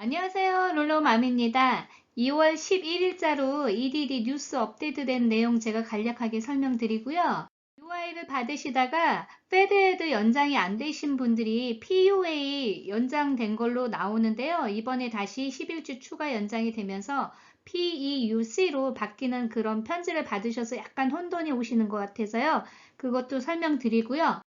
안녕하세요. 롤로맘입니다. 2월 11일자로 EDD 뉴스 업데이트된 내용 제가 간략하게 설명드리고요. UI를 받으시다가 페드헤드 연장이 안 되신 분들이 PUA 연장된 걸로 나오는데요. 이번에 다시 11주 추가 연장이 되면서 PEUC로 바뀌는 그런 편지를 받으셔서 약간 혼돈이 오시는 것 같아서요. 그것도 설명드리고요.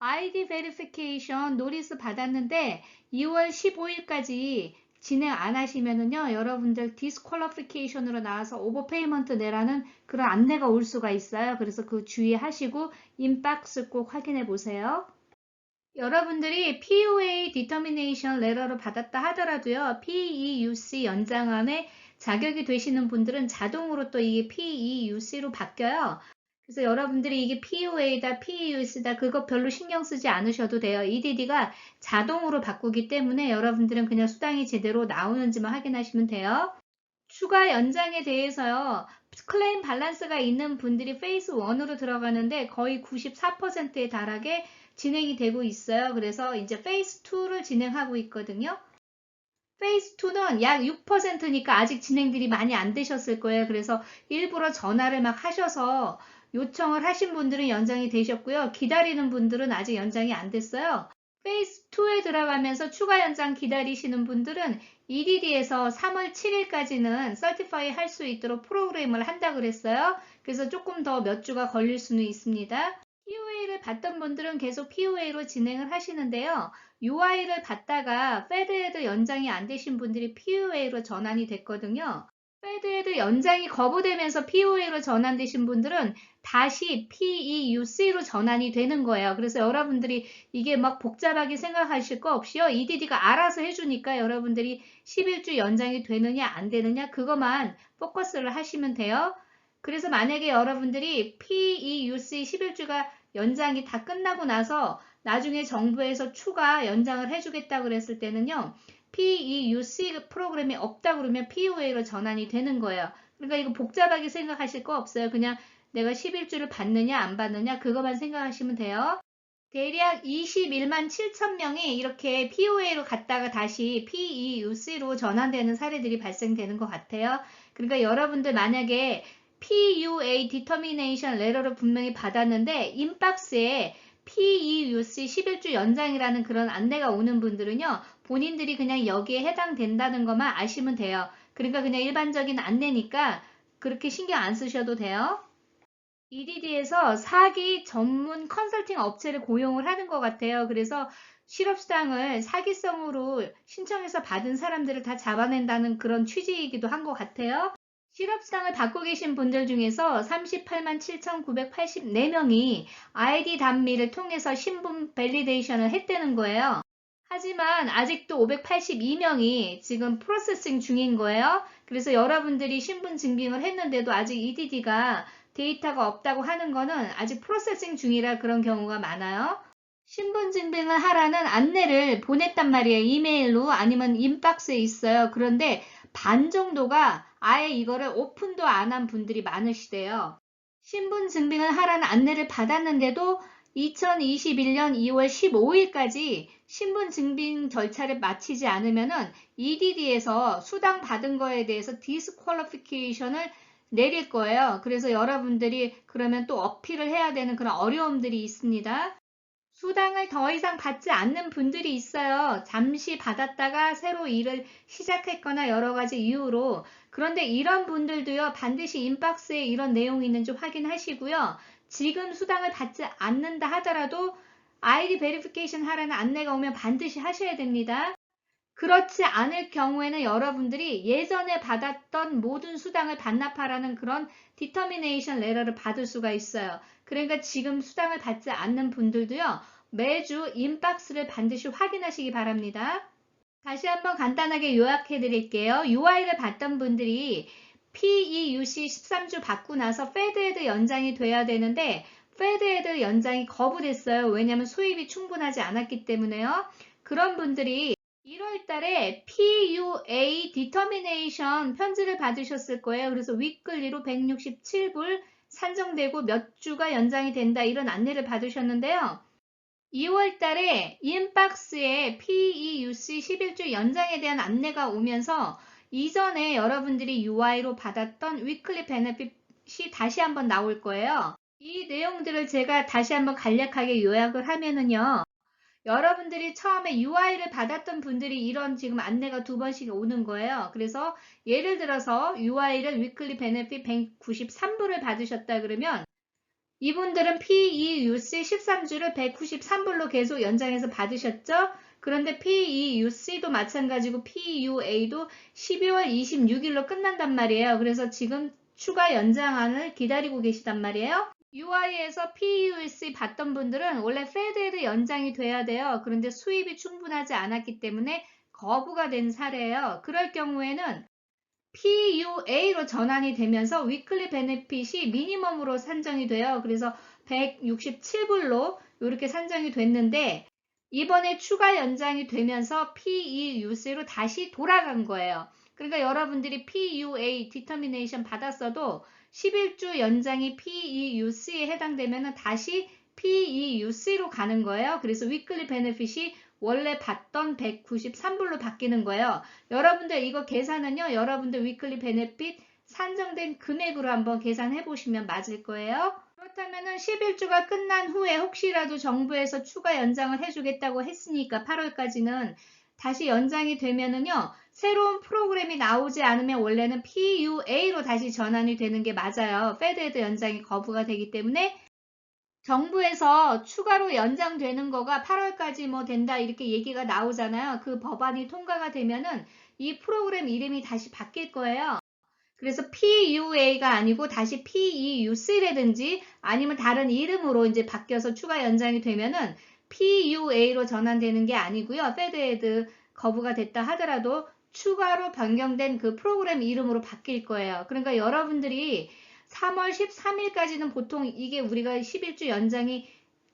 아이디 베리피케이션 노리스 받았는데 2월 15일까지 진행 안 하시면은요, 여러분들 디스퀄리피케이션으로 나와서 오버페이먼트 내라는 그런 안내가 올 수가 있어요. 그래서 그 주의하시고 인박스 꼭 확인해 보세요. 여러분들이 PUA 디터미네이션 레터를 받았다 하더라도요, PEUC 연장함에 자격이 되시는 분들은 자동으로 또 이게 PEUC로 바뀌어요. 그래서 여러분들이 이게 PUA다, PEUC다 그거 별로 신경 쓰지 않으셔도 돼요. EDD가 자동으로 바꾸기 때문에 여러분들은 그냥 수당이 제대로 나오는지만 확인하시면 돼요. 추가 연장에 대해서요. 클레임 밸런스가 있는 분들이 페이스 1으로 들어가는데 거의 94%에 달하게 진행이 되고 있어요. 그래서 이제 페이스 2를 진행하고 있거든요. 페이스 2는 약 6%니까 아직 진행들이 많이 안 되셨을 거예요. 그래서 일부러 전화를 막 하셔서 요청을 하신 분들은 연장이 되셨고요. 기다리는 분들은 아직 연장이 안 됐어요. 페이스 2에 들어가면서 추가 연장 기다리시는 분들은 EDD에서 3월 7일까지는 서티파이 할 수 있도록 프로그램을 한다 그랬어요. 그래서 조금 더 몇 주가 걸릴 수는 있습니다. POA를 받던 분들은 계속 POA로 진행을 하시는데요. UI를 받다가 페드헤드 연장이 안 되신 분들이 POA로 전환이 됐거든요. 페드헤드 연장이 거부되면서 POA로 전환되신 분들은 다시 PEUC로 전환이 되는 거예요. 그래서 여러분들이 이게 막 복잡하게 생각하실 거 없이요. EDD가 알아서 해주니까 여러분들이 11주 연장이 되느냐 안 되느냐 그것만 포커스를 하시면 돼요. 그래서 만약에 여러분들이 PEUC 11주가 연장이 다 끝나고 나서 나중에 정부에서 추가 연장을 해주겠다 그랬을 때는요. PEUC 프로그램이 없다 그러면 POA로 전환이 되는 거예요. 그러니까 이거 복잡하게 생각하실 거 없어요. 그냥 내가 11주를 받느냐 안 받느냐 그것만 생각하시면 돼요. 대략 21만 7천 명이 이렇게 POA로 갔다가 다시 PEUC로 전환되는 사례들이 발생되는 것 같아요. 그러니까 여러분들 만약에 PUA Determination Letter를 분명히 받았는데 인박스에 PEUC 11주 연장이라는 그런 안내가 오는 분들은요. 본인들이 그냥 여기에 해당된다는 것만 아시면 돼요. 그러니까 그냥 일반적인 안내니까 그렇게 신경 안 쓰셔도 돼요. EDD에서 사기 전문 컨설팅 업체를 고용을 하는 것 같아요. 그래서 실업수당을 사기성으로 신청해서 받은 사람들을 다 잡아낸다는 그런 취지이기도 한 것 같아요. 실업수당을 받고 계신 분들 중에서 38만 7,984명이 아이디 단미를 통해서 신분 밸리데이션을 했다는 거예요. 하지만 아직도 582명이 지금 프로세싱 중인 거예요. 그래서 여러분들이 신분 증빙을 했는데도 아직 EDD가 데이터가 없다고 하는 거는 아직 프로세싱 중이라 그런 경우가 많아요. 신분 증빙을 하라는 안내를 보냈단 말이에요. 이메일로 아니면 인박스에 있어요. 그런데 반 정도가 아예 이거를 오픈도 안 한 분들이 많으시대요. 신분 증빙을 하라는 안내를 받았는데도 2021년 2월 15일까지 신분 증빙 절차를 마치지 않으면은 EDD에서 수당 받은 거에 대해서 디스퀄리피케이션을 내릴 거예요. 그래서 여러분들이 그러면 또 어필을 해야 되는 그런 어려움들이 있습니다. 수당을 더 이상 받지 않는 분들이 있어요. 잠시 받았다가 새로 일을 시작했거나 여러 가지 이유로. 그런데 이런 분들도요, 반드시 인박스에 이런 내용이 있는지 확인하시고요. 지금 수당을 받지 않는다 하더라도 아이디 베리피케이션 하라는 안내가 오면 반드시 하셔야 됩니다. 그렇지 않을 경우에는 여러분들이 예전에 받았던 모든 수당을 반납하라는 그런 디터미네이션 레터를 받을 수가 있어요. 그러니까 지금 수당을 받지 않는 분들도요. 매주 인박스를 반드시 확인하시기 바랍니다. 다시 한번 간단하게 요약해 드릴게요. UI를 받던 분들이 PEUC 13주 받고 나서 페드헤드 연장이 돼야 되는데 페드헤드 연장이 거부됐어요. 왜냐하면 수입이 충분하지 않았기 때문에요. 그런 분들이 1월 달에 PUA Determination 편지를 받으셨을 거예요. 그래서 위클리로 167불 산정되고 몇 주가 연장이 된다 이런 안내를 받으셨는데요. 2월 달에 인박스에 PEUC 11주 연장에 대한 안내가 오면서 이전에 여러분들이 UI로 받았던 위클리 베네핏이 다시 한번 나올 거예요. 이 내용들을 제가 다시 한번 간략하게 요약을 하면은요. 여러분들이 처음에 UI를 받았던 분들이 이런 지금 안내가 2번씩 오는 거예요. 그래서 예를 들어서 UI를 위클리 베네핏 193불을 받으셨다 그러면 이분들은 PEUC 13주를 193불로 계속 연장해서 받으셨죠? 그런데 PEUC도 마찬가지고 PUA도 12월 26일로 끝난단 말이에요. 그래서 지금 추가 연장안을 기다리고 계시단 말이에요. UI에서 PUC 받던 분들은 원래 페드에도 연장이 돼야 돼요. 그런데 수입이 충분하지 않았기 때문에 거부가 된 사례예요. 그럴 경우에는 PUA로 전환이 되면서 위클리 베네핏이 미니멈으로 산정이 돼요. 그래서 167불로 이렇게 산정이 됐는데 이번에 추가 연장이 되면서 PEUC로 다시 돌아간 거예요. 그러니까 여러분들이 PUA 디터미네이션 받았어도 11주 연장이 PEUC에 해당되면 다시 PEUC로 가는 거예요. 그래서 위클리 베네핏이 원래 받던 193불로 바뀌는 거예요. 여러분들 이거 계산은요. 여러분들 위클리 베네핏 산정된 금액으로 한번 계산해 보시면 맞을 거예요. 그렇다면 11주가 끝난 후에 혹시라도 정부에서 추가 연장을 해주겠다고 했으니까 8월까지는 다시 연장이 되면은요. 새로운 프로그램이 나오지 않으면 원래는 PUA로 다시 전환이 되는 게 맞아요. 페드에도 연장이 거부가 되기 때문에 정부에서 추가로 연장되는 거가 8월까지 뭐 된다 이렇게 얘기가 나오잖아요. 그 법안이 통과가 되면은 이 프로그램 이름이 다시 바뀔 거예요. 그래서 PUA가 아니고 다시 PEUC라든지 아니면 다른 이름으로 이제 바뀌어서 추가 연장이 되면은 PUA로 전환되는 게 아니고요. 페드에드 거부가 됐다 하더라도 추가로 변경된 그 프로그램 이름으로 바뀔 거예요. 그러니까 여러분들이 3월 13일까지는 보통 이게 우리가 11주 연장이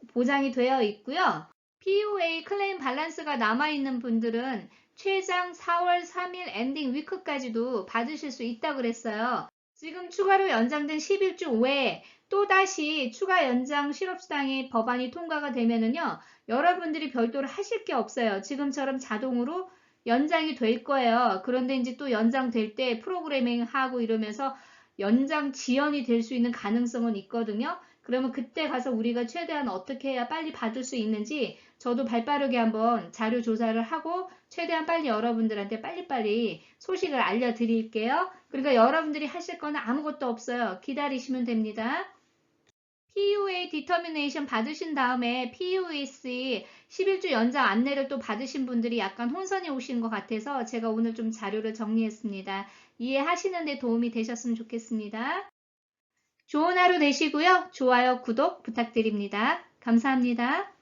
보장이 되어 있고요. PUA 클레임 밸런스가 남아있는 분들은 최장 4월 3일 엔딩 위크까지도 받으실 수 있다고 그랬어요. 지금 추가로 연장된 11주 외에 또다시 추가 연장 실업수당이 법안이 통과가 되면은요, 여러분들이 별도로 하실 게 없어요. 지금처럼 자동으로 연장이 될 거예요. 그런데 이제 또 연장될 때 프로그래밍 하고 이러면서 연장 지연이 될 수 있는 가능성은 있거든요. 그러면 그때 가서 우리가 최대한 어떻게 해야 빨리 받을 수 있는지 저도 발빠르게 한번 자료 조사를 하고 최대한 빨리 여러분들한테 빨리빨리 소식을 알려드릴게요. 그러니까 여러분들이 하실 거는 아무것도 없어요. 기다리시면 됩니다. PUA 디터미네이션 받으신 다음에 PUAC 11주 연장 안내를 또 받으신 분들이 약간 혼선이 오신 것 같아서 제가 오늘 좀 자료를 정리했습니다. 이해하시는 데 도움이 되셨으면 좋겠습니다. 좋은 하루 되시고요. 좋아요, 구독 부탁드립니다. 감사합니다.